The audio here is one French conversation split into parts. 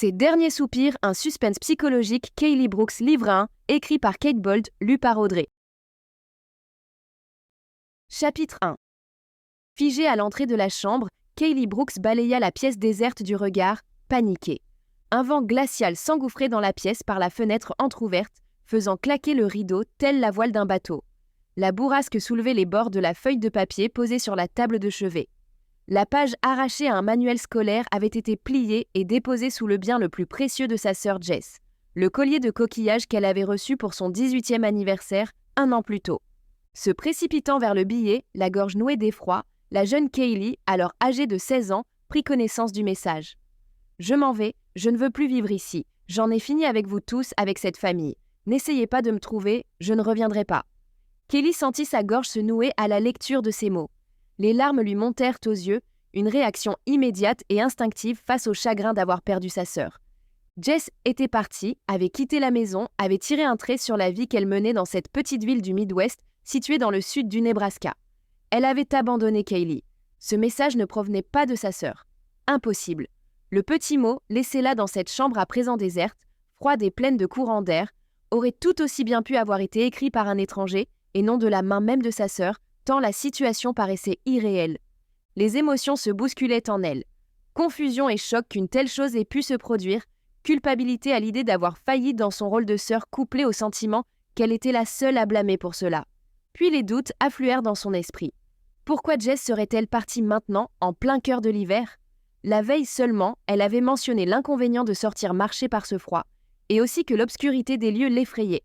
Ses derniers soupirs, un suspense psychologique, Kaylee Brooks livre 1, écrit par Kate Bolt, lu par Audrey. Chapitre 1. Figée à l'entrée de la chambre, Kaylee Brooks balaya la pièce déserte du regard, paniquée. Un vent glacial s'engouffrait dans la pièce par la fenêtre entr'ouverte, faisant claquer le rideau telle la voile d'un bateau. La bourrasque soulevait les bords de la feuille de papier posée sur la table de chevet. La page arrachée à un manuel scolaire avait été pliée et déposée sous le bien le plus précieux de sa sœur Jess, le collier de coquillage qu'elle avait reçu pour son 18e anniversaire, 1 an plus tôt. Se précipitant vers le billet, la gorge nouée d'effroi, la jeune Kaylee, alors âgée de 16 ans, prit connaissance du message. « Je m'en vais, je ne veux plus vivre ici. J'en ai fini avec vous tous, avec cette famille. N'essayez pas de me trouver, je ne reviendrai pas. » Kaylee sentit sa gorge se nouer à la lecture de ces mots. Les larmes lui montèrent aux yeux, une réaction immédiate et instinctive face au chagrin d'avoir perdu sa sœur. Jess était partie, avait quitté la maison, avait tiré un trait sur la vie qu'elle menait dans cette petite ville du Midwest, située dans le sud du Nebraska. Elle avait abandonné Kaylee. Ce message ne provenait pas de sa sœur. Impossible. Le petit mot, laissé là dans cette chambre à présent déserte, froide et pleine de courants d'air, aurait tout aussi bien pu avoir été écrit par un étranger, et non de la main même de sa sœur, tant la situation paraissait irréelle. Les émotions se bousculaient en elle. Confusion et choc qu'une telle chose ait pu se produire, culpabilité à l'idée d'avoir failli dans son rôle de sœur couplé au sentiment qu'elle était la seule à blâmer pour cela. Puis les doutes affluèrent dans son esprit. Pourquoi Jess serait-elle partie maintenant, en plein cœur de l'hiver ? La veille seulement, elle avait mentionné l'inconvénient de sortir marcher par ce froid, et aussi que l'obscurité des lieux l'effrayait.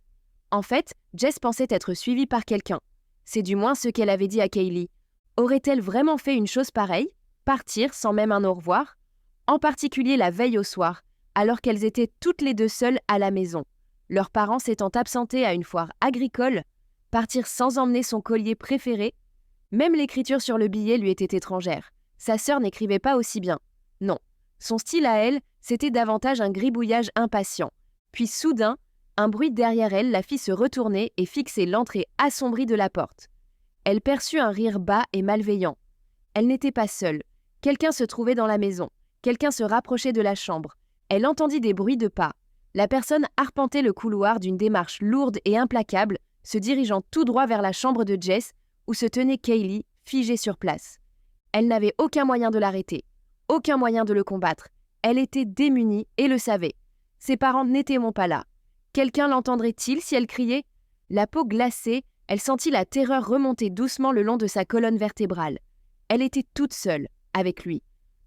En fait, Jess pensait être suivie par quelqu'un. C'est du moins ce qu'elle avait dit à Kaylee. Aurait-elle vraiment fait une chose pareille ? Partir sans même un au revoir ? En particulier la veille au soir, alors qu'elles étaient toutes les deux seules à la maison. Leurs parents s'étant absentés à une foire agricole, partir sans emmener son collier préféré ? Même l'écriture sur le billet lui était étrangère. Sa sœur n'écrivait pas aussi bien. Non, son style à elle, c'était davantage un gribouillage impatient. Puis soudain, un bruit derrière elle la fit se retourner et fixer l'entrée assombrie de la porte. Elle perçut un rire bas et malveillant. Elle n'était pas seule. Quelqu'un se trouvait dans la maison. Quelqu'un se rapprochait de la chambre. Elle entendit des bruits de pas. La personne arpentait le couloir d'une démarche lourde et implacable, se dirigeant tout droit vers la chambre de Jess, où se tenait Kaylee, figée sur place. Elle n'avait aucun moyen de l'arrêter, aucun moyen de le combattre. Elle était démunie et le savait. Ses parents n'étaient pas là. Quelqu'un l'entendrait-il si elle criait ? La peau glacée, elle sentit la terreur remonter doucement le long de sa colonne vertébrale. Elle était toute seule, avec lui.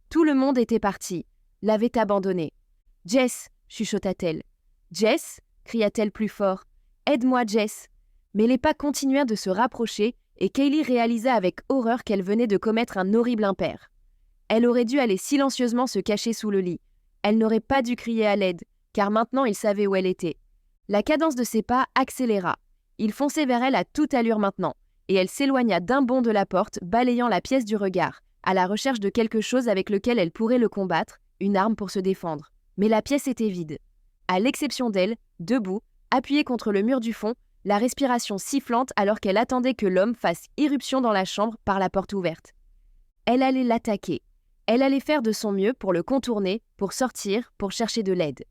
Tout le monde était parti, l'avait abandonnée. « Jess !» chuchota-t-elle. « Jess !» cria-t-elle plus fort. « Aide-moi, Jess !» Mais les pas continuèrent de se rapprocher et Kaylee réalisa avec horreur qu'elle venait de commettre un horrible impair. Elle aurait dû aller silencieusement se cacher sous le lit. Elle n'aurait pas dû crier à l'aide, car maintenant il savait où elle était. La cadence de ses pas accéléra. Il fonçait vers elle à toute allure maintenant, et elle s'éloigna d'un bond de la porte, balayant la pièce du regard, à la recherche de quelque chose avec lequel elle pourrait le combattre, une arme pour se défendre. Mais la pièce était vide. À l'exception d'elle, debout, appuyée contre le mur du fond, la respiration sifflante alors qu'elle attendait que l'homme fasse irruption dans la chambre par la porte ouverte. Elle allait l'attaquer. Elle allait faire de son mieux pour le contourner, pour sortir, pour chercher de l'aide.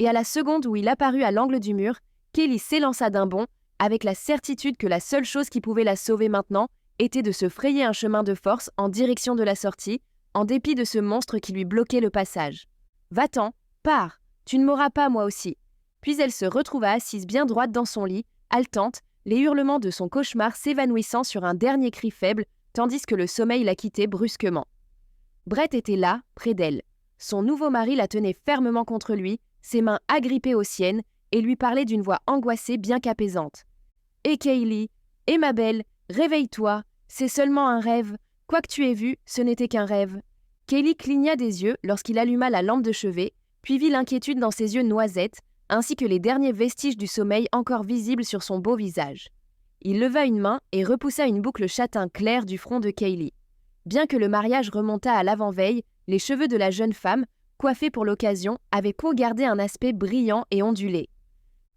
Et à la seconde où il apparut à l'angle du mur, Kaylee s'élança d'un bond, avec la certitude que la seule chose qui pouvait la sauver maintenant était de se frayer un chemin de force en direction de la sortie, en dépit de ce monstre qui lui bloquait le passage. « Va-t'en, pars, tu ne m'auras pas moi aussi. » Puis elle se retrouva assise bien droite dans son lit, haletante, les hurlements de son cauchemar s'évanouissant sur un dernier cri faible, tandis que le sommeil la quittait brusquement. Brett était là, près d'elle. Son nouveau mari la tenait fermement contre lui, ses mains agrippées aux siennes, et lui parlait d'une voix angoissée bien qu'apaisante. « Et Kaylee, et ma belle, réveille-toi, c'est seulement un rêve. Quoi que tu aies vu, ce n'était qu'un rêve. » Kaylee cligna des yeux lorsqu'il alluma la lampe de chevet, puis vit l'inquiétude dans ses yeux noisettes, ainsi que les derniers vestiges du sommeil encore visibles sur son beau visage. Il leva une main et repoussa une boucle châtain clair du front de Kaylee. Bien que le mariage remontât à l'avant-veille, les cheveux de la jeune femme, coiffés pour l'occasion, avaient pour garder un aspect brillant et ondulé.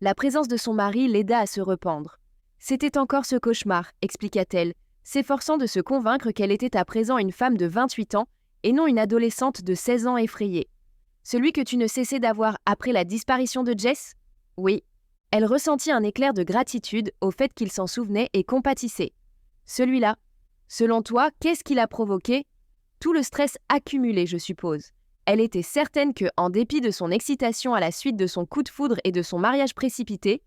La présence de son mari l'aida à se rependre. C'était encore ce cauchemar, expliqua-t-elle, s'efforçant de se convaincre qu'elle était à présent une femme de 28 ans et non une adolescente de 16 ans effrayée. Celui que tu ne cessais d'avoir après la disparition de Jess ? Oui. Elle ressentit un éclair de gratitude au fait qu'il s'en souvenait et compatissait. Celui-là, selon toi, qu'est-ce qui l'a provoqué ? Tout le stress accumulé, je suppose. Elle était certaine que, en dépit de son excitation à la suite de son coup de foudre et de son mariage précipité,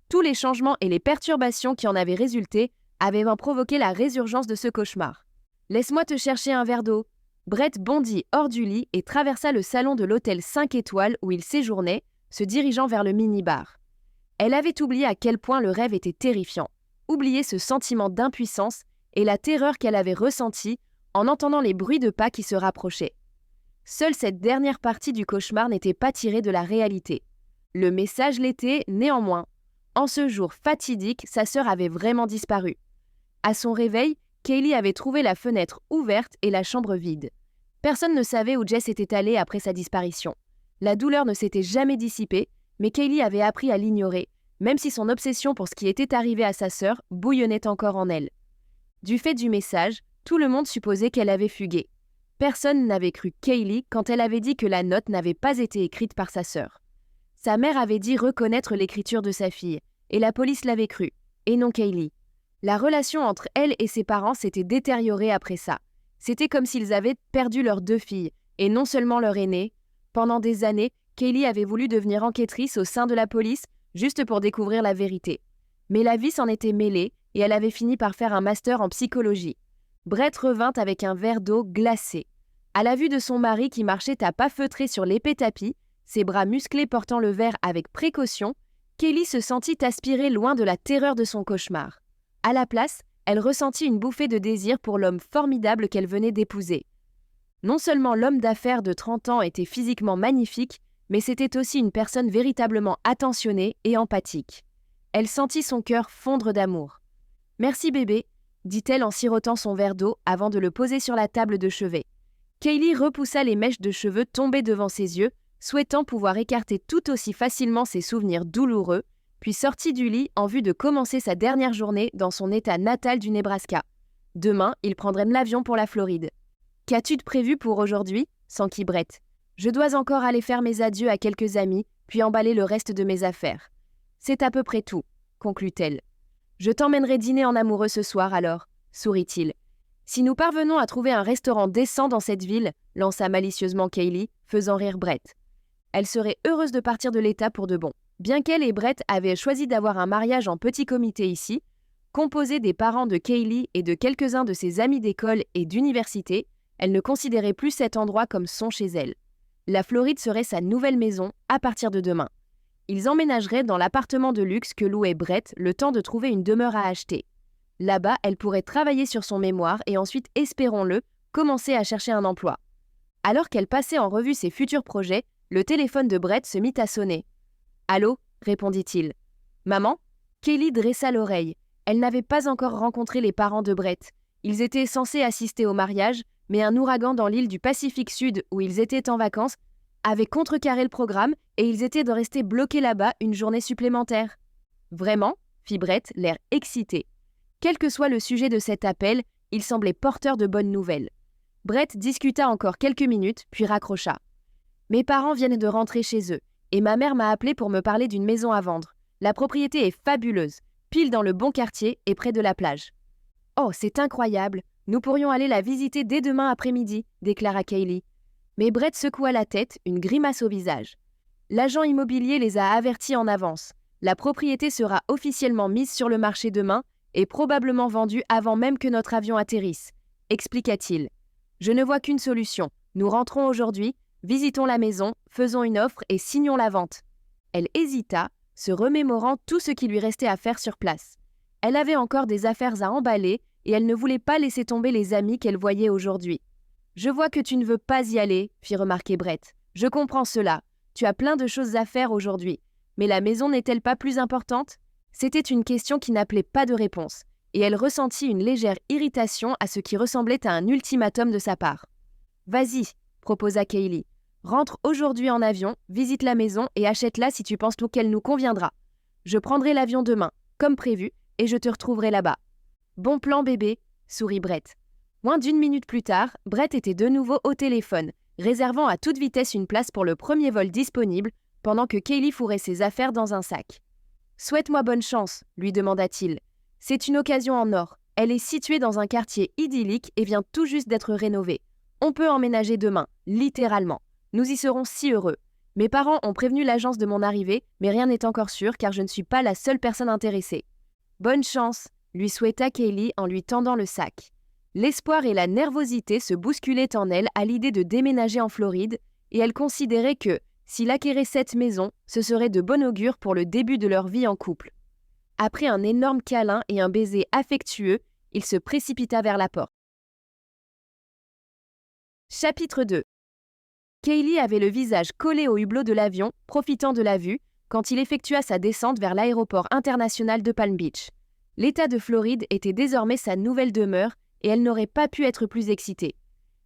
tous les changements et les perturbations qui en avaient résulté avaient provoqué la résurgence de ce cauchemar. « Laisse-moi te chercher un verre d'eau. » Brett bondit hors du lit et traversa le salon de l'hôtel 5 étoiles où il séjournait, se dirigeant vers le mini-bar. Elle avait oublié à quel point le rêve était terrifiant, oublié ce sentiment d'impuissance et la terreur qu'elle avait ressentie en entendant les bruits de pas qui se rapprochaient. Seule cette dernière partie du cauchemar n'était pas tirée de la réalité. Le message l'était, néanmoins. En ce jour fatidique, sa sœur avait vraiment disparu. À son réveil, Kaylee avait trouvé la fenêtre ouverte et la chambre vide. Personne ne savait où Jess était allée après sa disparition. La douleur ne s'était jamais dissipée, mais Kaylee avait appris à l'ignorer, même si son obsession pour ce qui était arrivé à sa sœur bouillonnait encore en elle. Du fait du message, tout le monde supposait qu'elle avait fugué. Personne n'avait cru Kaylee quand elle avait dit que la note n'avait pas été écrite par sa sœur. Sa mère avait dit reconnaître l'écriture de sa fille, et la police l'avait cru, et non Kaylee. La relation entre elle et ses parents s'était détériorée après ça. C'était comme s'ils avaient perdu leurs 2 filles, et non seulement leur aînée. Pendant des années, Kaylee avait voulu devenir enquêtrice au sein de la police, juste pour découvrir la vérité. Mais la vie s'en était mêlée, et elle avait fini par faire un master en psychologie. Brett revint avec un verre d'eau glacé. À la vue de son mari qui marchait à pas feutrés sur l'épais tapis, ses bras musclés portant le verre avec précaution, Kaylee se sentit aspirer loin de la terreur de son cauchemar. À la place, elle ressentit une bouffée de désir pour l'homme formidable qu'elle venait d'épouser. Non seulement l'homme d'affaires de 30 ans était physiquement magnifique, mais c'était aussi une personne véritablement attentionnée et empathique. Elle sentit son cœur fondre d'amour. « Merci bébé », dit-elle en sirotant son verre d'eau avant de le poser sur la table de chevet. Kaylee repoussa les mèches de cheveux tombées devant ses yeux, souhaitant pouvoir écarter tout aussi facilement ses souvenirs douloureux, puis sortit du lit en vue de commencer sa dernière journée dans son état natal du Nebraska. Demain, il prendrait l'avion pour la Floride. « Qu'as-tu de prévu pour aujourd'hui » s'enquit Brett. « Je dois encore aller faire mes adieux à quelques amis, puis emballer le reste de mes affaires. C'est à peu près tout, conclut-elle. « Je t'emmènerai dîner en amoureux ce soir alors, sourit-il. Si nous parvenons à trouver un restaurant décent dans cette ville, lança malicieusement Kaylee, faisant rire Brett. Elle serait heureuse de partir de l'État pour de bon. Bien qu'elle et Brett avaient choisi d'avoir un mariage en petit comité ici, composé des parents de Kaylee et de quelques-uns de ses amis d'école et d'université, elle ne considérait plus cet endroit comme son chez elle. La Floride serait sa nouvelle maison à partir de demain. Ils emménageraient dans l'appartement de luxe que louait Brett le temps de trouver une demeure à acheter. Là-bas, elle pourrait travailler sur son mémoire et ensuite, espérons-le, commencer à chercher un emploi. Alors qu'elle passait en revue ses futurs projets, le téléphone de Brett se mit à sonner. « Allô ?» répondit-il. « Maman ?» Kaylee dressa l'oreille. Elle n'avait pas encore rencontré les parents de Brett. Ils étaient censés assister au mariage, mais un ouragan dans l'île du Pacifique Sud où ils étaient en vacances avait contrecarré le programme et ils étaient de rester bloqués là-bas une journée supplémentaire. « Vraiment ?» fit Brett, l'air excité. Quel que soit le sujet de cet appel, il semblait porteur de bonnes nouvelles. Brett discuta encore quelques minutes, puis raccrocha. « Mes parents viennent de rentrer chez eux, et ma mère m'a appelé pour me parler d'une maison à vendre. La propriété est fabuleuse, pile dans le bon quartier et près de la plage. »« Oh, c'est incroyable! Nous pourrions aller la visiter dès demain après-midi, » déclara Kaylee. Mais Brett secoua la tête, une grimace au visage. L'agent immobilier les a avertis en avance. La propriété sera officiellement mise sur le marché demain et probablement vendue avant même que notre avion atterrisse, expliqua-t-il. Je ne vois qu'une solution. Nous rentrons aujourd'hui, visitons la maison, faisons une offre et signons la vente. Elle hésita, se remémorant tout ce qui lui restait à faire sur place. Elle avait encore des affaires à emballer et elle ne voulait pas laisser tomber les amis qu'elle voyait aujourd'hui. « Je vois que tu ne veux pas y aller, » fit remarquer Brett. « Je comprends cela. Tu as plein de choses à faire aujourd'hui. Mais la maison n'est-elle pas plus importante ?» C'était une question qui n'appelait pas de réponse, et elle ressentit une légère irritation à ce qui ressemblait à un ultimatum de sa part. « Vas-y, » proposa Kaylee. « Rentre aujourd'hui en avion, visite la maison et achète-la si tu penses qu'elle nous conviendra. Je prendrai l'avion demain, comme prévu, et je te retrouverai là-bas. »« Bon plan, bébé, » sourit Brett. Moins d'1 minute plus tard, Brett était de nouveau au téléphone, réservant à toute vitesse une place pour le premier vol disponible pendant que Kaylee fourrait ses affaires dans un sac. « Souhaite-moi bonne chance », lui demanda-t-il. « C'est une occasion en or. Elle est située dans un quartier idyllique et vient tout juste d'être rénovée. On peut emménager demain, littéralement. Nous y serons si heureux. Mes parents ont prévenu l'agence de mon arrivée, mais rien n'est encore sûr car je ne suis pas la seule personne intéressée. Bonne chance », lui souhaita Kaylee en lui tendant le sac. L'espoir et la nervosité se bousculaient en elle à l'idée de déménager en Floride, et elle considérait que, s'il acquérait cette maison, ce serait de bon augure pour le début de leur vie en couple. Après un énorme câlin et un baiser affectueux, il se précipita vers la porte. Chapitre 2. Kaylee avait le visage collé au hublot de l'avion, profitant de la vue, quand il effectua sa descente vers l'aéroport international de Palm Beach. L'État de Floride était désormais sa nouvelle demeure et elle n'aurait pas pu être plus excitée.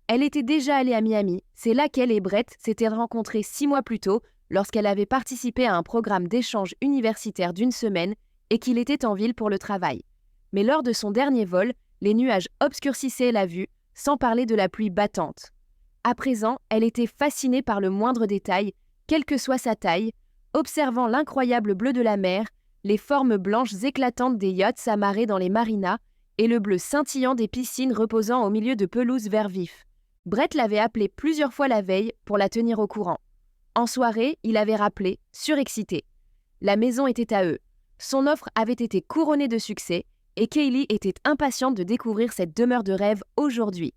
Elle était déjà allée à Miami, c'est là qu'elle et Brett s'étaient rencontrés 6 mois plus tôt lorsqu'elle avait participé à un programme d'échange universitaire d'1 semaine et qu'il était en ville pour le travail. Mais lors de son dernier vol, les nuages obscurcissaient la vue, sans parler de la pluie battante. À présent, elle était fascinée par le moindre détail, quelle que soit sa taille, observant l'incroyable bleu de la mer, les formes blanches éclatantes des yachts amarrés dans les marinas et le bleu scintillant des piscines reposant au milieu de pelouses vert vif. Brett l'avait appelée plusieurs fois la veille pour la tenir au courant. En soirée, il avait rappelé, surexcité. La maison était à eux. Son offre avait été couronnée de succès et Kaylee était impatiente de découvrir cette demeure de rêve aujourd'hui.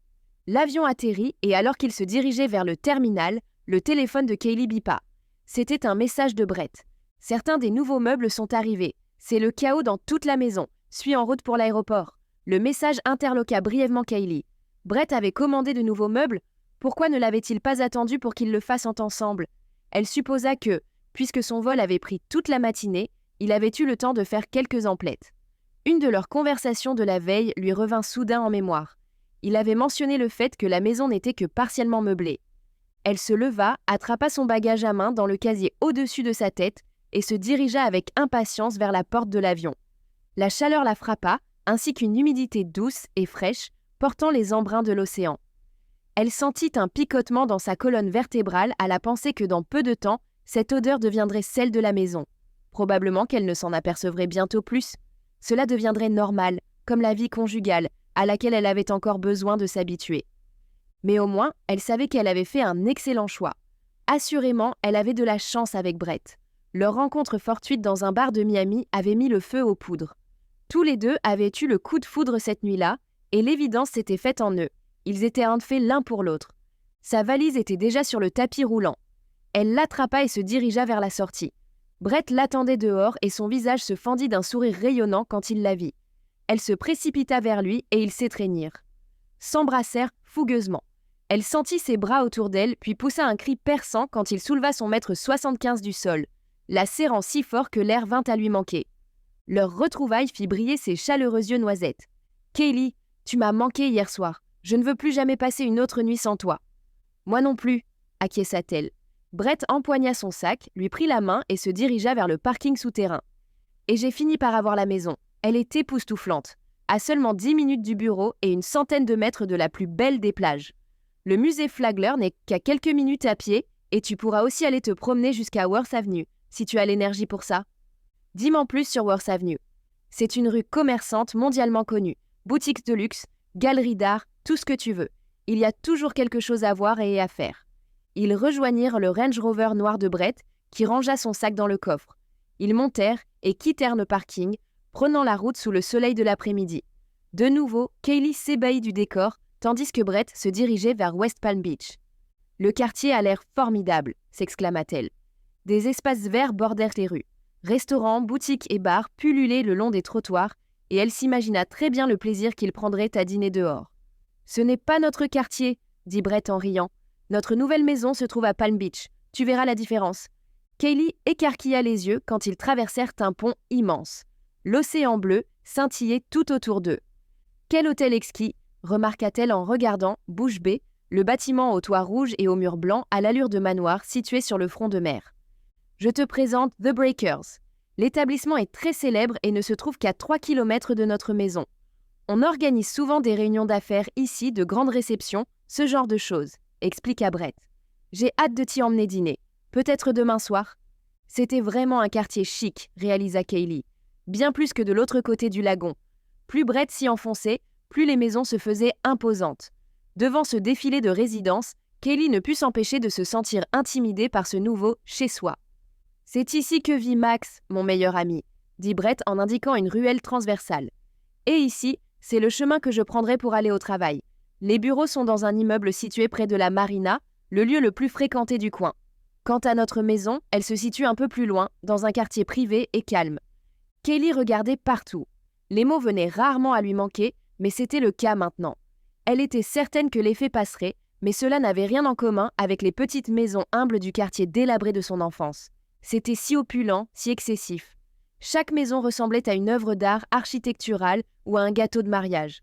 L'avion atterrit et alors qu'il se dirigeait vers le terminal, le téléphone de Kaylee bipa. C'était un message de Brett. Certains des nouveaux meubles sont arrivés. C'est le chaos dans toute la maison. Suis en route pour l'aéroport. Le message interloqua brièvement Kaylee. Brett avait commandé de nouveaux meubles. Pourquoi ne l'avait-il pas attendu pour qu'ils le fassent ensemble? Elle supposa que, puisque son vol avait pris toute la matinée, il avait eu le temps de faire quelques emplettes. Une de leurs conversations de la veille lui revint soudain en mémoire. Il avait mentionné le fait que la maison n'était que partiellement meublée. Elle se leva, attrapa son bagage à main dans le casier au-dessus de sa tête et se dirigea avec impatience vers la porte de l'avion. La chaleur la frappa, ainsi qu'une humidité douce et fraîche portant les embruns de l'océan. Elle sentit un picotement dans sa colonne vertébrale à la pensée que dans peu de temps, cette odeur deviendrait celle de la maison. Probablement qu'elle ne s'en apercevrait bientôt plus. Cela deviendrait normal, comme la vie conjugale, à laquelle elle avait encore besoin de s'habituer. Mais au moins, elle savait qu'elle avait fait un excellent choix. Assurément, elle avait de la chance avec Brett. Leur rencontre fortuite dans un bar de Miami avait mis le feu aux poudres. Tous les deux avaient eu le coup de foudre cette nuit-là, et l'évidence s'était faite en eux. Ils étaient un fait l'un pour l'autre. Sa valise était déjà sur le tapis roulant. Elle l'attrapa et se dirigea vers la sortie. Brett l'attendait dehors et son visage se fendit d'un sourire rayonnant quand il la vit. Elle se précipita vers lui et ils s'étreignirent. S'embrassèrent fougueusement. Elle sentit ses bras autour d'elle puis poussa un cri perçant quand il souleva son mètre 75 du sol, la serrant si fort que l'air vint à lui manquer. Leur retrouvaille fit briller ses chaleureux yeux noisettes. « Kaylee, tu m'as manqué hier soir. Je ne veux plus jamais passer une autre nuit sans toi. »« Moi non plus, » acquiesça-t-elle. Brett empoigna son sac, lui prit la main et se dirigea vers le parking souterrain. « Et j'ai fini par avoir la maison. Elle est époustouflante. À seulement 10 minutes du bureau et une centaine de mètres de la plus belle des plages. Le musée Flagler n'est qu'à quelques minutes à pied et tu pourras aussi aller te promener jusqu'à Worth Avenue, si tu as l'énergie pour ça. Dis-m'en plus sur Worth Avenue. C'est une rue commerçante mondialement connue. Boutiques de luxe, galeries d'art, tout ce que tu veux. Il y a toujours quelque chose à voir et à faire. » Ils rejoignirent le Range Rover noir de Brett, qui rangea son sac dans le coffre. Ils montèrent et quittèrent le parking, prenant la route sous le soleil de l'après-midi. De nouveau, Kaylee s'ébahit du décor, tandis que Brett se dirigeait vers West Palm Beach. « Le quartier a l'air formidable », s'exclama-t-elle. Des espaces verts bordèrent les rues. Restaurants, boutiques et bars pullulaient le long des trottoirs, et elle s'imagina très bien le plaisir qu'ils prendraient à dîner dehors. « Ce n'est pas notre quartier, » dit Brett en riant. « Notre nouvelle maison se trouve à Palm Beach. Tu verras la différence. » Kaylee écarquilla les yeux quand ils traversèrent un pont immense. L'océan bleu scintillait tout autour d'eux. « Quel hôtel exquis !» remarqua-t-elle en regardant, bouche bée, le bâtiment aux toits rouges et aux murs blancs à l'allure de manoir situé sur le front de mer. « Je te présente The Breakers. L'établissement est très célèbre et ne se trouve qu'à 3 km de notre maison. On organise souvent des réunions d'affaires ici, de grandes réceptions, ce genre de choses. explique à Brett. J'ai hâte de t'y emmener dîner. Peut-être demain soir. C'était vraiment un quartier chic, réalisa Kaylee. Bien plus que de l'autre côté du lagon. Plus Brett s'y enfonçait, plus les maisons se faisaient imposantes. Devant ce défilé de résidences, Kaylee ne put s'empêcher de se sentir intimidée par ce nouveau « chez-soi ». « C'est ici que vit Max, mon meilleur ami », dit Brett en indiquant une ruelle transversale. « Et ici, c'est le chemin que je prendrai pour aller au travail. Les bureaux sont dans un immeuble situé près de la marina, le lieu le plus fréquenté du coin. Quant à notre maison, elle se situe un peu plus loin, dans un quartier privé et calme. » Kaylee regardait partout. Les mots venaient rarement à lui manquer, mais c'était le cas maintenant. Elle était certaine que l'effet passerait, mais cela n'avait rien en commun avec les petites maisons humbles du quartier délabré de son enfance. C'était si opulent, si excessif. Chaque maison ressemblait à une œuvre d'art architecturale ou à un gâteau de mariage.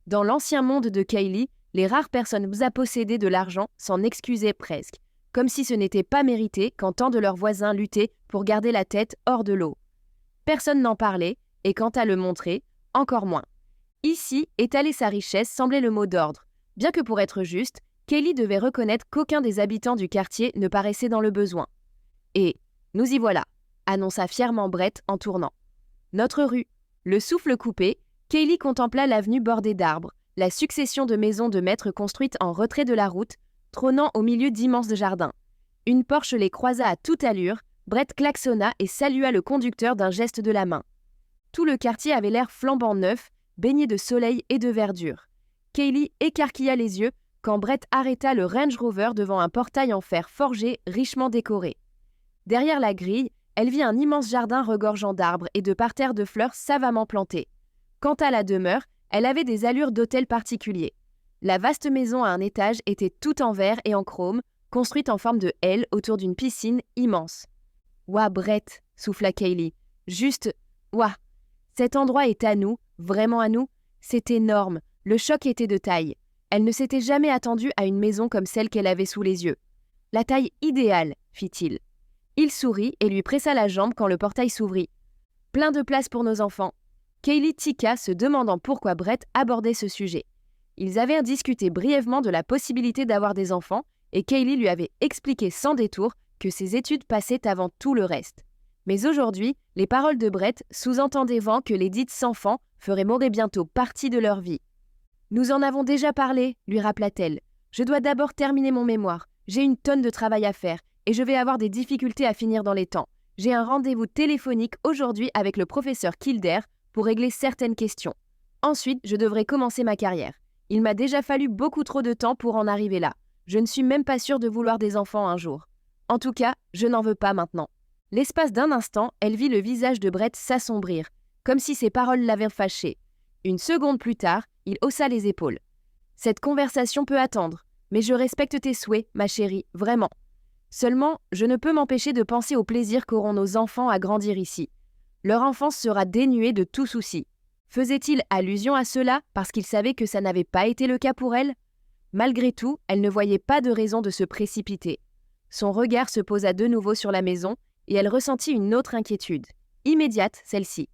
Dans l'ancien monde de Kaylee, les rares personnes possédées de l'argent s'en excusaient presque, comme si ce n'était pas mérité quand tant de leurs voisins luttaient pour garder la tête hors de l'eau. Personne n'en parlait, et quant à le montrer, encore moins. Ici, étaler sa richesse semblait le mot d'ordre. Bien que pour être juste, Kaylee devait reconnaître qu'aucun des habitants du quartier ne paraissait dans le besoin. Et nous y voilà, annonça fièrement Brett en tournant. Notre rue. Le souffle coupé, Kaylee contempla l'avenue bordée d'arbres, la succession de maisons de maîtres construites en retrait de la route, trônant au milieu d'immenses jardins. Une Porsche les croisa à toute allure, Brett klaxonna et salua le conducteur d'un geste de la main. Tout le quartier avait l'air flambant neuf, baigné de soleil et de verdure. Kaylee écarquilla les yeux quand Brett arrêta le Range Rover devant un portail en fer forgé richement décoré. Derrière la grille, elle vit un immense jardin regorgeant d'arbres et de parterres de fleurs savamment plantés. Quant à la demeure, elle avait des allures d'hôtel particulier. La vaste maison à un étage était toute en verre et en chrome, construite en forme de L autour d'une piscine immense. « Ouah, Brett !» souffla Kaylee. « Juste, ouah ! Cet endroit est à nous, vraiment à nous. C'est énorme, le choc était de taille. Elle ne s'était jamais attendue à une maison comme celle qu'elle avait sous les yeux. « La taille idéale !» fit-il. Il sourit et lui pressa la jambe quand le portail s'ouvrit. « Plein de place pour nos enfants. » Kaylee tiqua, se demandant pourquoi Brett abordait ce sujet. Ils avaient discuté brièvement de la possibilité d'avoir des enfants et Kaylee lui avait expliqué sans détour que ses études passaient avant tout le reste. Mais aujourd'hui, les paroles de Brett sous-entendaient vent que les dites sans-enfants feraient mourir bientôt partie de leur vie. « Nous en avons déjà parlé, lui rappela-t-elle. Je dois d'abord terminer mon mémoire. J'ai une tonne de travail à faire et je vais avoir des difficultés à finir dans les temps. J'ai un rendez-vous téléphonique aujourd'hui avec le professeur Kildare pour régler certaines questions. Ensuite, je devrais commencer ma carrière. Il m'a déjà fallu beaucoup trop de temps pour en arriver là. Je ne suis même pas sûre de vouloir des enfants un jour. En tout cas, je n'en veux pas maintenant. » L'espace d'un instant, elle vit le visage de Brett s'assombrir, comme si ses paroles l'avaient fâché. Une seconde plus tard, il haussa les épaules. « Cette conversation peut attendre, mais je respecte tes souhaits, ma chérie, vraiment. Seulement, je ne peux m'empêcher de penser au plaisir qu'auront nos enfants à grandir ici. Leur enfance sera dénuée de tout souci. » Faisait-il allusion à cela parce qu'il savait que ça n'avait pas été le cas pour elle ? Malgré tout, elle ne voyait pas de raison de se précipiter. Son regard se posa de nouveau sur la maison et elle ressentit une autre inquiétude, immédiate celle-ci.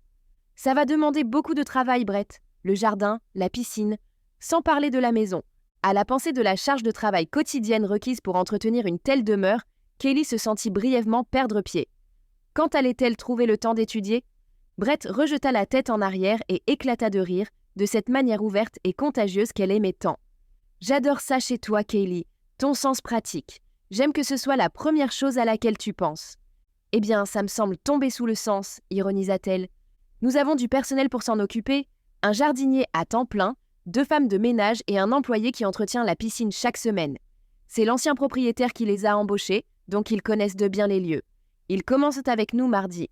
Ça va demander beaucoup de travail, Brett. Le jardin, la piscine, sans parler de la maison. À la pensée de la charge de travail quotidienne requise pour entretenir une telle demeure, Kaylee se sentit brièvement perdre pied. Quand allait-elle trouver le temps d'étudier ? Brett rejeta la tête en arrière et éclata de rire, de cette manière ouverte et contagieuse qu'elle aimait tant. « J'adore ça chez toi, Kaylee, ton sens pratique. J'aime que ce soit la première chose à laquelle tu penses. » « Eh bien, ça me semble tomber sous le sens, » ironisa-t-elle. « Nous avons du personnel pour s'en occuper, un jardinier à temps plein, 2 femmes de ménage et un employé qui entretient la piscine chaque semaine. C'est l'ancien propriétaire qui les a embauchés, donc ils connaissent de bien les lieux. Ils commencent avec nous mardi. »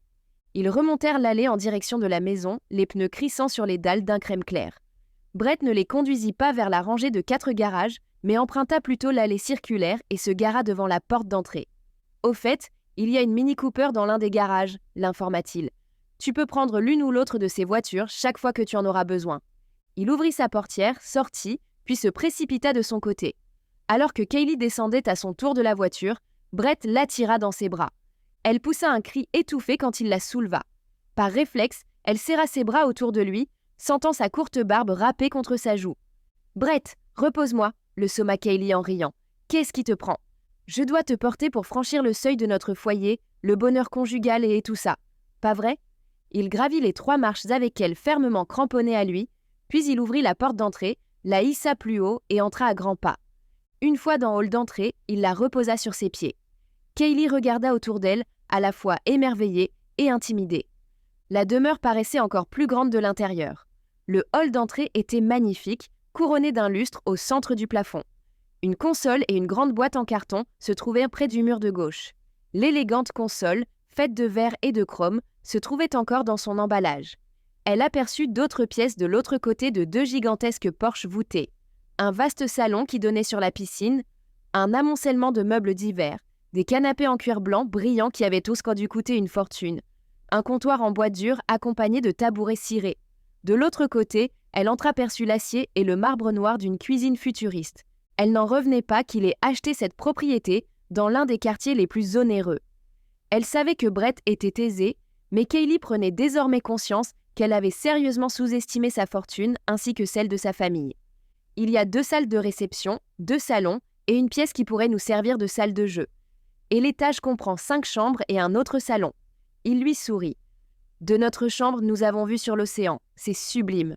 Ils remontèrent l'allée en direction de la maison, les pneus crissant sur les dalles d'un crème clair. Brett ne les conduisit pas vers la rangée de 4 garages, mais emprunta plutôt l'allée circulaire et se gara devant la porte d'entrée. « Au fait, il y a une Mini Cooper dans l'un des garages, » l'informa-t-il. « Tu peux prendre l'une ou l'autre de ces voitures chaque fois que tu en auras besoin. » Il ouvrit sa portière, sortit, puis se précipita de son côté. Alors que Kaylee descendait à son tour de la voiture, Brett l'attira dans ses bras. Elle poussa un cri étouffé quand il la souleva. Par réflexe, elle serra ses bras autour de lui, sentant sa courte barbe râpée contre sa joue. « Brett, repose-moi » le somma Kaylee en riant. « qu'est-ce qui te prend? Je dois te porter pour franchir le seuil de notre foyer, le bonheur conjugal et tout ça. Pas vrai? Il gravit les 3 marches avec elle fermement cramponnée à lui, puis il ouvrit la porte d'entrée, la hissa plus haut et entra à grands pas. Une fois dans le hall d'entrée, il la reposa sur ses pieds. Kaylee regarda autour d'elle, à la fois émerveillée et intimidée. La demeure paraissait encore plus grande de l'intérieur. Le hall d'entrée était magnifique, couronné d'un lustre au centre du plafond. Une console et une grande boîte en carton se trouvaient près du mur de gauche. L'élégante console, faite de verre et de chrome, se trouvait encore dans son emballage. Elle aperçut d'autres pièces de l'autre côté de 2 gigantesques porches voûtées. Un vaste salon qui donnait sur la piscine, un amoncellement de meubles divers, des canapés en cuir blanc brillants qui avaient tous dû coûter une fortune, un comptoir en bois dur accompagné de tabourets cirés. De l'autre côté, elle entreaperçut l'acier et le marbre noir d'une cuisine futuriste. Elle n'en revenait pas qu'il ait acheté cette propriété dans l'un des quartiers les plus onéreux. Elle savait que Brett était aisé, mais Kaylee prenait désormais conscience qu'elle avait sérieusement sous-estimé sa fortune ainsi que celle de sa famille. Il y a 2 salles de réception, 2 salons et une pièce qui pourrait nous servir de salle de jeu. Et l'étage comprend 5 chambres et un autre salon. Il lui sourit. De notre chambre, nous avons vu sur l'océan. C'est sublime.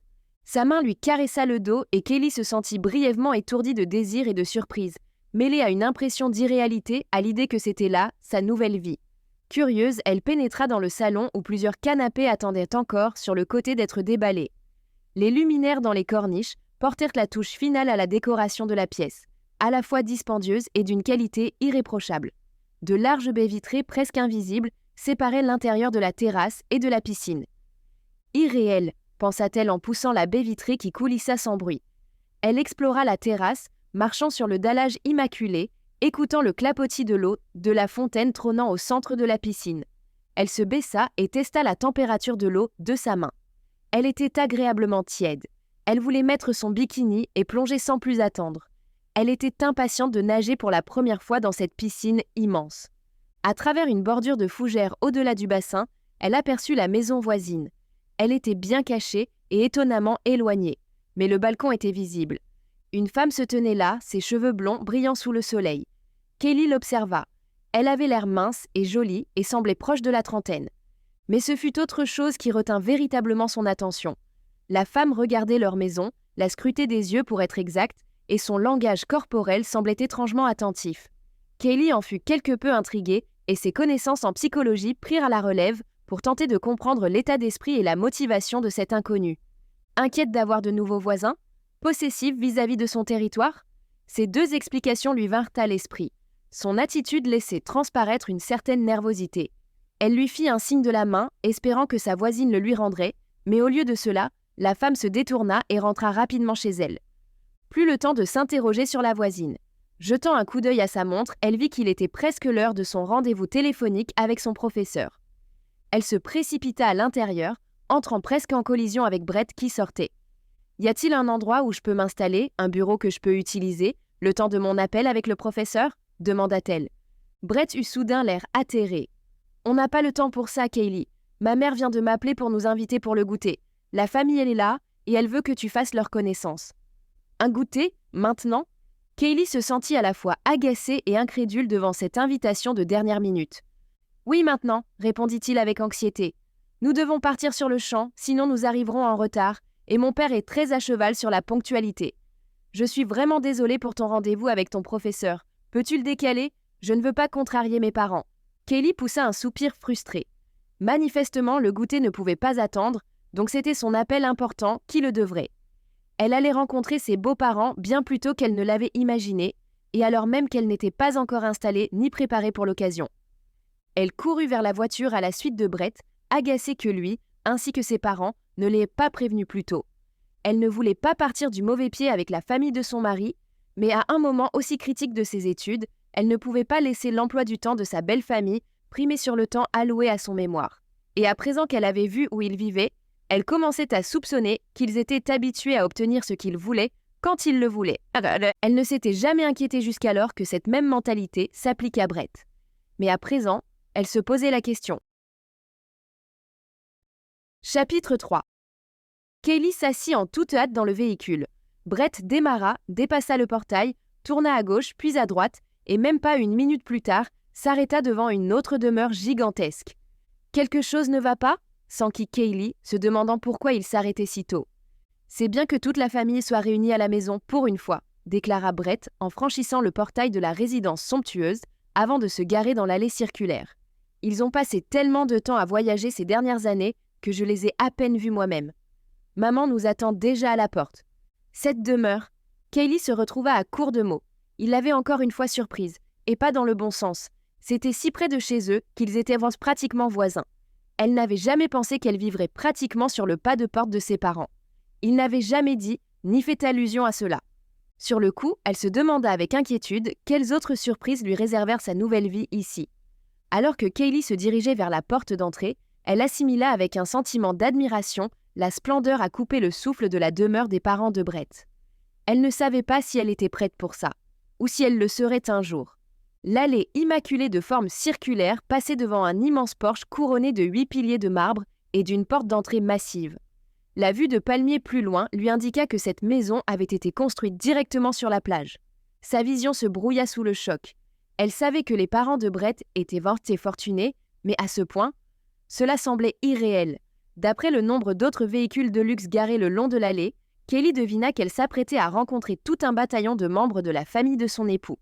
Sa main lui caressa le dos et Kaylee se sentit brièvement étourdie de désir et de surprise, mêlée à une impression d'irréalité à l'idée que c'était là sa nouvelle vie. Curieuse, elle pénétra dans le salon où plusieurs canapés attendaient encore sur le côté d'être déballés. Les luminaires dans les corniches portèrent la touche finale à la décoration de la pièce, à la fois dispendieuse et d'une qualité irréprochable. De larges baies vitrées presque invisibles séparaient l'intérieur de la terrasse et de la piscine. Irréel, pensa-t-elle en poussant la baie vitrée qui coulissa sans bruit. Elle explora la terrasse, marchant sur le dallage immaculé, écoutant le clapotis de l'eau de la fontaine trônant au centre de la piscine. Elle se baissa et testa la température de l'eau de sa main. Elle était agréablement tiède. Elle voulait mettre son bikini et plonger sans plus attendre. Elle était impatiente de nager pour la première fois dans cette piscine immense. À travers une bordure de fougères au-delà du bassin, elle aperçut la maison voisine. Elle était bien cachée et étonnamment éloignée, mais le balcon était visible. Une femme se tenait là, ses cheveux blonds brillant sous le soleil. Kaylee l'observa. Elle avait l'air mince et jolie et semblait proche de la trentaine. Mais ce fut autre chose qui retint véritablement son attention. La femme regardait leur maison, la scrutait des yeux pour être exact, et son langage corporel semblait étrangement attentif. Kaylee en fut quelque peu intriguée, et ses connaissances en psychologie prirent à la relève pour tenter de comprendre l'état d'esprit et la motivation de cet inconnu. Inquiète d'avoir de nouveaux voisins? Possessive vis-à-vis de son territoire? Ces 2 explications lui vinrent à l'esprit. Son attitude laissait transparaître une certaine nervosité. Elle lui fit un signe de la main, espérant que sa voisine le lui rendrait, mais au lieu de cela, la femme se détourna et rentra rapidement chez elle. Plus le temps de s'interroger sur la voisine. Jetant un coup d'œil à sa montre, elle vit qu'il était presque l'heure de son rendez-vous téléphonique avec son professeur. Elle se précipita à l'intérieur, entrant presque en collision avec Brett qui sortait. « Y a-t-il un endroit où je peux m'installer, un bureau que je peux utiliser, le temps de mon appel avec le professeur ?» demanda-t-elle. Brett eut soudain l'air atterré. « On n'a pas le temps pour ça, Kaylee. Ma mère vient de m'appeler pour nous inviter pour le goûter. La famille, elle est là, et elle veut que tu fasses leur connaissance. » Un goûter, maintenant? Kaylee se sentit à la fois agacée et incrédule devant cette invitation de dernière minute. « Oui, maintenant, répondit-il avec anxiété. Nous devons partir sur le champ, sinon nous arriverons en retard, et mon père est très à cheval sur la ponctualité. Je suis vraiment désolée pour ton rendez-vous avec ton professeur. Peux-tu le décaler? Je ne veux pas contrarier mes parents. » Kaylee poussa un soupir frustré. Manifestement, le goûter ne pouvait pas attendre, donc c'était son appel important qui le devrait. Elle allait rencontrer ses beaux-parents bien plus tôt qu'elle ne l'avait imaginé, et alors même qu'elle n'était pas encore installée ni préparée pour l'occasion. Elle courut vers la voiture à la suite de Brett, agacée que lui, ainsi que ses parents, ne l'aient pas prévenue plus tôt. Elle ne voulait pas partir du mauvais pied avec la famille de son mari, mais à un moment aussi critique de ses études, elle ne pouvait pas laisser l'emploi du temps de sa belle famille primer sur le temps alloué à son mémoire. Et à présent qu'elle avait vu où il vivait, elle commençait à soupçonner qu'ils étaient habitués à obtenir ce qu'ils voulaient quand ils le voulaient. Elle ne s'était jamais inquiétée jusqu'alors que cette même mentalité s'applique à Brett. Mais à présent, elle se posait la question. Chapitre 3. Kaylee s'assit en toute hâte dans le véhicule. Brett démarra, dépassa le portail, tourna à gauche puis à droite, et même pas une minute plus tard, s'arrêta devant une autre demeure gigantesque. « Quelque chose ne va pas ?» s'enquit Kaylee, se demandant pourquoi il s'arrêtait si tôt. « C'est bien que toute la famille soit réunie à la maison pour une fois », déclara Brett en franchissant le portail de la résidence somptueuse avant de se garer dans l'allée circulaire. « Ils ont passé tellement de temps à voyager ces dernières années que je les ai à peine vus moi-même. Maman nous attend déjà à la porte. » Cette demeure, Kaylee se retrouva à court de mots. Il l'avait encore une fois surprise, et pas dans le bon sens. C'était si près de chez eux qu'ils étaient pratiquement voisins. Elle n'avait jamais pensé qu'elle vivrait pratiquement sur le pas de porte de ses parents. Il n'avait jamais dit, ni fait allusion à cela. Sur le coup, elle se demanda avec inquiétude quelles autres surprises lui réservèrent sa nouvelle vie ici. Alors que Kaylee se dirigeait vers la porte d'entrée, elle assimila avec un sentiment d'admiration la splendeur à couper le souffle de la demeure des parents de Brett. Elle ne savait pas si elle était prête pour ça, ou si elle le serait un jour. L'allée immaculée de forme circulaire passait devant un immense porche couronné de 8 piliers de marbre et d'une porte d'entrée massive. La vue de palmiers plus loin lui indiqua que cette maison avait été construite directement sur la plage. Sa vision se brouilla sous le choc. Elle savait que les parents de Brett étaient fortunés, mais à ce point, cela semblait irréel. D'après le nombre d'autres véhicules de luxe garés le long de l'allée, Kaylee devina qu'elle s'apprêtait à rencontrer tout un bataillon de membres de la famille de son époux.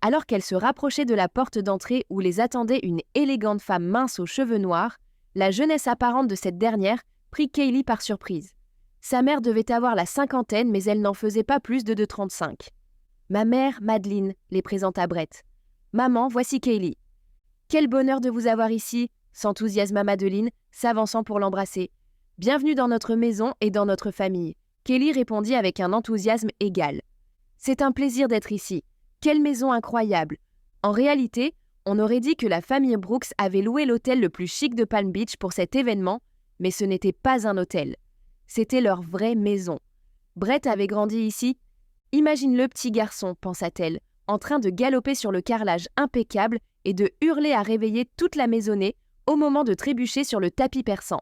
Alors qu'elle se rapprochait de la porte d'entrée où les attendait une élégante femme mince aux cheveux noirs, la jeunesse apparente de cette dernière prit Kaylee par surprise. Sa mère devait avoir la cinquantaine, mais elle n'en faisait pas plus de 35. « Ma mère, Madeleine », les présenta Brett. « Maman, voici Kaylee. »« Quel bonheur de vous avoir ici !» s'enthousiasma Madeleine, s'avançant pour l'embrasser. « Bienvenue dans notre maison et dans notre famille. » Kaylee répondit avec un enthousiasme égal. « C'est un plaisir d'être ici. Quelle maison incroyable !» En réalité, on aurait dit que la famille Brooks avait loué l'hôtel le plus chic de Palm Beach pour cet événement, mais ce n'était pas un hôtel. C'était leur vraie maison. Brett avait grandi ici. Imagine le petit garçon, pensa-t-elle, en train de galoper sur le carrelage impeccable et de hurler à réveiller toute la maisonnée au moment de trébucher sur le tapis persan.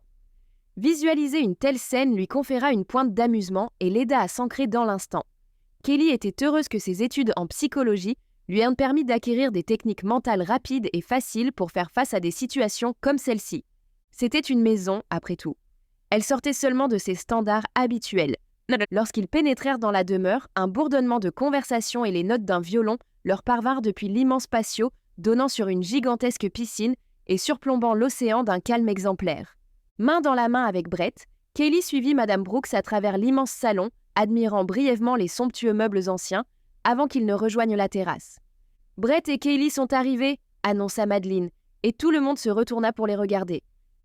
Visualiser une telle scène lui conféra une pointe d'amusement et l'aida à s'ancrer dans l'instant. Kaylee était heureuse que ses études en psychologie lui aient permis d'acquérir des techniques mentales rapides et faciles pour faire face à des situations comme celle-ci. C'était une maison, après tout. Elle sortait seulement de ses standards habituels. Lorsqu'ils pénétrèrent dans la demeure, un bourdonnement de conversation et les notes d'un violon leur parvinrent depuis l'immense patio donnant sur une gigantesque piscine et surplombant l'océan d'un calme exemplaire. Main dans la main avec Brett, Kaylee suivit Madame Brooks à travers l'immense salon, admirant brièvement les somptueux meubles anciens, avant qu'ils ne rejoignent la terrasse. « Brett et Kaylee sont arrivés !» annonça Madeleine, et tout le monde se retourna pour les regarder.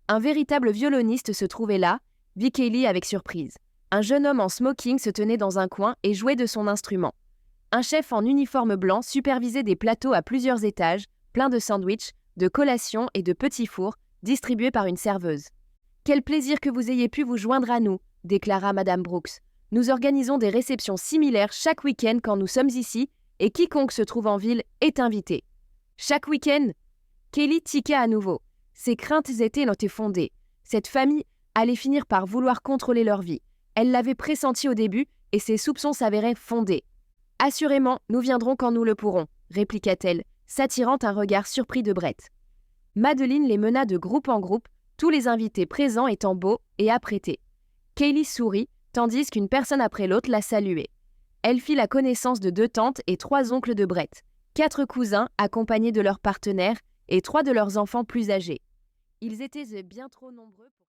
Un véritable violoniste se trouvait là, vit Kaylee avec surprise. Un jeune homme en smoking se tenait dans un coin et jouait de son instrument. Un chef en uniforme blanc supervisait des plateaux à plusieurs étages, pleins de sandwichs, de collations et de petits fours, distribués par une serveuse. « Quel plaisir que vous ayez pu vous joindre à nous !» déclara Madame Brooks. « Nous organisons des réceptions similaires chaque week-end quand nous sommes ici, et quiconque se trouve en ville est invité. »« Chaque week-end ?» Kaylee tiqua à nouveau. Ses craintes étaient fondées. Cette famille allait finir par vouloir contrôler leur vie. Elle l'avait pressenti au début, et ses soupçons s'avéraient fondés. « Assurément, nous viendrons quand nous le pourrons », répliqua-t-elle, s'attirant un regard surpris de Brett. Madeleine les mena de groupe en groupe, tous les invités présents étant beaux et apprêtés. Kaylee sourit, tandis qu'une personne après l'autre la saluait. Elle fit la connaissance de 2 tantes et 3 oncles de Brett, 4 cousins accompagnés de leurs partenaires et 3 de leurs enfants plus âgés. Ils étaient bien trop nombreux pour...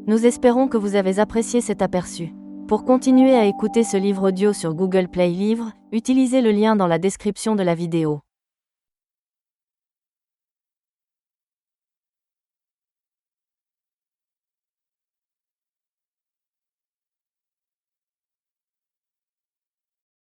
Nous espérons que vous avez apprécié cet aperçu. Pour continuer à écouter ce livre audio sur Google Play Livres, utilisez le lien dans la description de la vidéo.